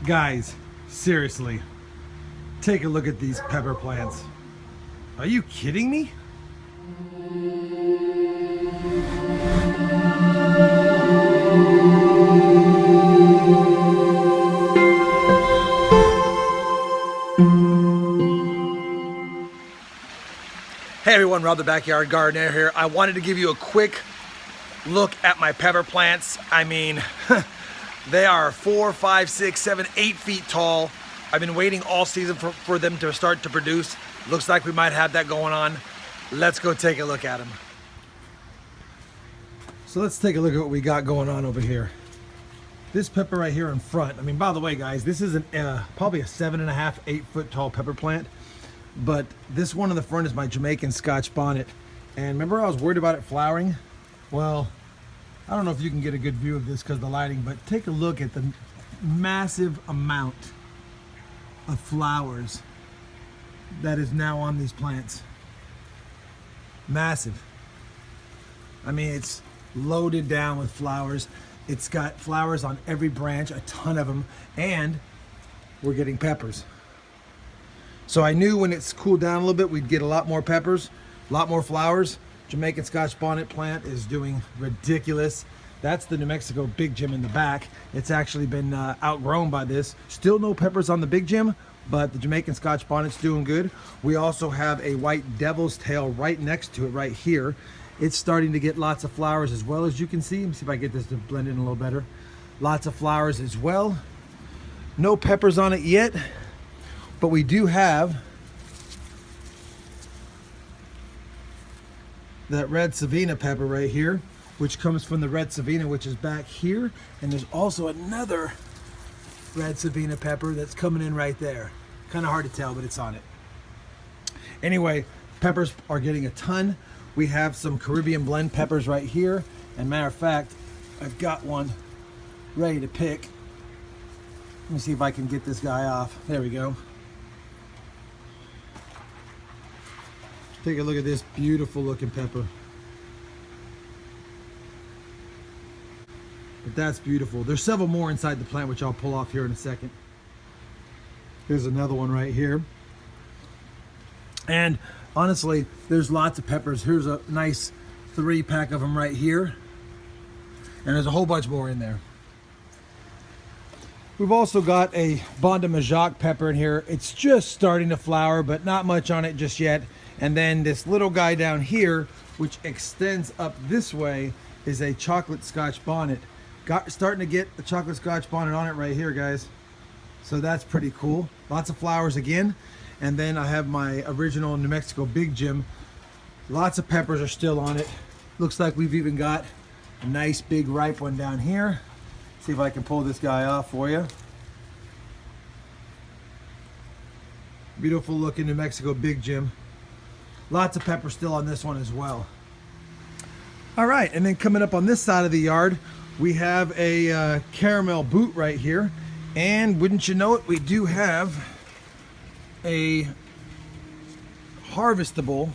Guys, seriously, take a look at these pepper plants. Are you kidding me? Hey everyone, Rob the Backyard Gardener here. I wanted to give you a quick look at my pepper plants. I mean, they are 4, 5, 6, 7, 8 feet tall. I've been waiting all season for them to start to produce. Looks like we might have that going on. Let's go take a look at them. So let's take a look at what we got going on over here. This pepper right here in front. I mean, by the way, guys, this is probably a 7.5, 8 foot tall pepper plant. But this one in the front is my Jamaican Scotch bonnet. And remember I was worried about it flowering? Well, I don't know if you can get a good view of this because of the lighting, but take a look at the massive amount of flowers that is now on these plants. Massive. I mean, it's loaded down with flowers. It's got flowers on every branch, a ton of them, and we're getting peppers. So I knew when it's cooled down a little bit, we'd get a lot more peppers, a lot more flowers. Jamaican Scotch bonnet plant is doing ridiculous. That's the New Mexico Big Jim in the back. It's actually been outgrown by this. Still no peppers on the Big Jim, but the Jamaican Scotch bonnet's doing good. We also have a white devil's tail right next to it right here. It's starting to get lots of flowers as well, as you can see. Let me see if I get this to blend in a little better. Lots of flowers as well. No peppers on it yet. But we do have that red Savina pepper right here, which comes from the red Savina, which is back here. And there's also another red Savina pepper that's coming in right there. Kind of hard to tell, but it's on it. Anyway, peppers are getting a ton. We have some Caribbean blend peppers right here. And matter of fact, I've got one ready to pick. Let me see if I can get this guy off. There we go. Take a look at this beautiful looking pepper. But that's beautiful. There's several more inside the plant, which I'll pull off here in a second. Here's another one right here. And honestly, there's lots of peppers. Here's a nice 3-pack of them right here. And there's a whole bunch more in there. We've also got a Banda Majak pepper in here. It's just starting to flower, but not much on it just yet. And then this little guy down here, which extends up this way, is a chocolate Scotch bonnet. Starting to get a chocolate Scotch bonnet on it right here, guys. So that's pretty cool. Lots of flowers again. And then I have my original New Mexico Big Jim. Lots of peppers are still on it. Looks like we've even got a nice big ripe one down here. See if I can pull this guy off for you. Beautiful looking New Mexico Big Jim. Lots of pepper still on this one as well. All right, and then coming up on this side of the yard, we have a caramel boot right here. And wouldn't you know it, we do have a harvestable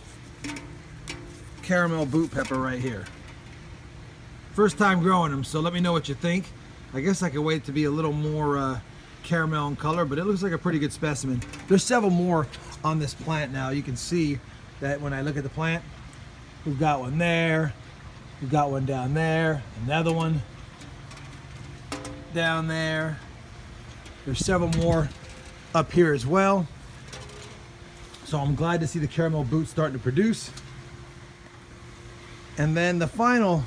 caramel boot pepper right here. First time growing them, so let me know what you think. I guess I could wait to be a little more caramel in color, but it looks like a pretty good specimen. There's several more on this plant now. You can see that when I look at the plant, we've got one there, we've got one down there, another one down there. There's several more up here as well. So I'm glad to see the caramel boot starting to produce. And then the final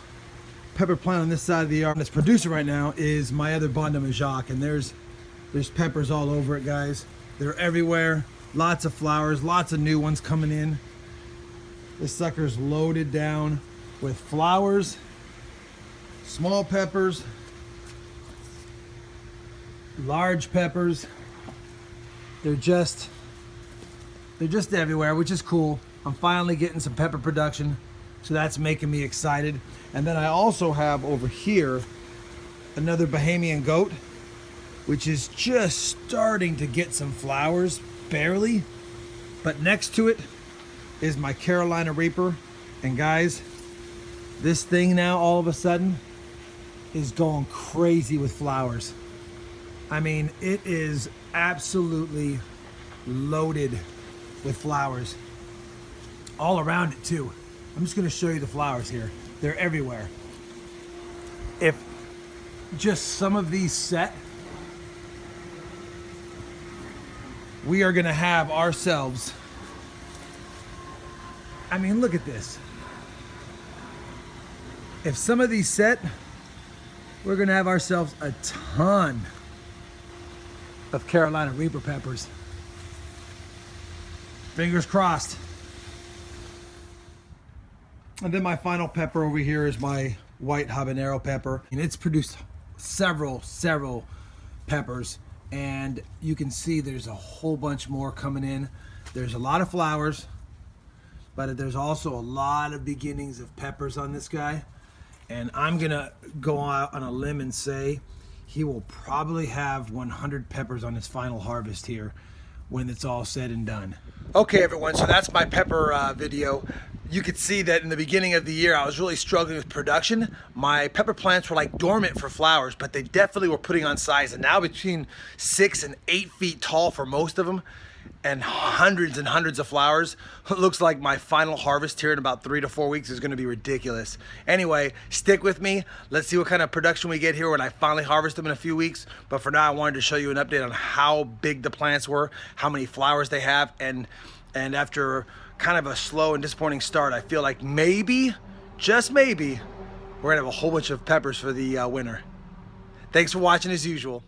pepper plant on this side of the yard that's producing right now is my other Banda Majak, and there's peppers all over it, guys. They're everywhere. Lots of flowers, lots of new ones coming in. This sucker's loaded down with flowers, small peppers, large peppers. They're just everywhere, which is cool. I'm finally getting some pepper production, so that's making me excited. And then I also have over here another Bahamian goat, which is just starting to get some flowers, barely. But next to it is my Carolina Reaper. And guys, this thing now all of a sudden is going crazy with flowers. I mean, it is absolutely loaded with flowers. All around it too. I'm just gonna show you the flowers here. They're everywhere. If just some of these set, we are gonna have ourselves, I mean, look at this. If some of these set, we're gonna have ourselves a ton of Carolina Reaper peppers. Fingers crossed. And then my final pepper over here is my white habanero pepper. And it's produced several peppers. And you can see there's a whole bunch more coming in. There's a lot of flowers, but there's also a lot of beginnings of peppers on this guy. And I'm gonna go out on a limb and say he will probably have 100 peppers on his final harvest here when it's all said and done. Okay everyone, so that's my pepper video. You could see that in the beginning of the year I was really struggling with production. My pepper plants were like dormant for flowers, but they definitely were putting on size, and now between 6 and 8 feet tall for most of them, and hundreds of flowers. It looks like my final harvest here in about 3 to 4 weeks is gonna be ridiculous. Anyway, stick with me. Let's see what kind of production we get here when I finally harvest them in a few weeks. But for now, I wanted to show you an update on how big the plants were, how many flowers they have, and after kind of a slow and disappointing start, I feel like maybe, just maybe, we're gonna have a whole bunch of peppers for the winter. Thanks for watching as usual.